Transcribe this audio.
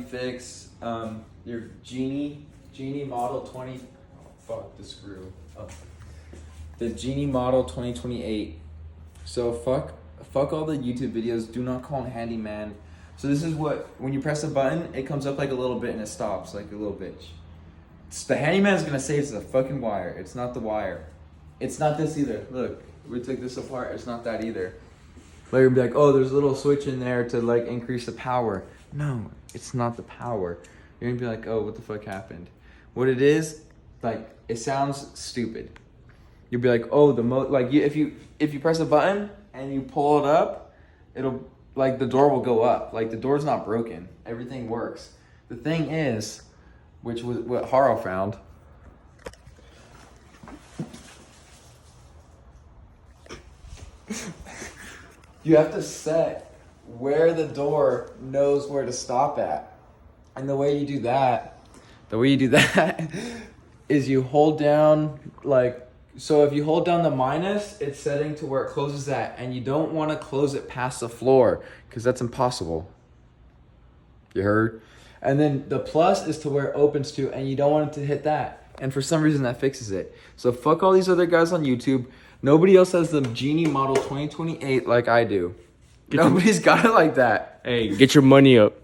fix your Genie model 20. Fuck the screw. Oh. The Genie model 2028. So fuck all the YouTube videos. Do not call it handyman. So this is what, when you press a button, it comes up like a little bit and it stops like a little bitch. The handyman's gonna say it's the fucking wire. It's not the wire. It's not this either. Look, we took this apart. It's not that either. Like, you're gonna be like, oh, there's a little switch in there to like increase the power. No, it's not the power. You're gonna be like, oh, what the fuck happened? What it is, like, it sounds stupid. You'll be like, oh, if you press a button and you pull it up, it'll, like, the door will go up. Like, the door's not broken. Everything works. The thing is, which was what Haro found. You have to set where the door knows where to stop at. And the way you do that is you hold down, like, so if you hold down the minus, it's setting to where it closes at, and you don't want to close it past the floor because that's impossible. You heard? And then the plus is to where it opens to, and you don't want it to hit that. And for some reason that fixes it. So fuck all these other guys on YouTube. Nobody else has the Genie model 2028 like I do. Nobody's got it like that. Hey, get your money up.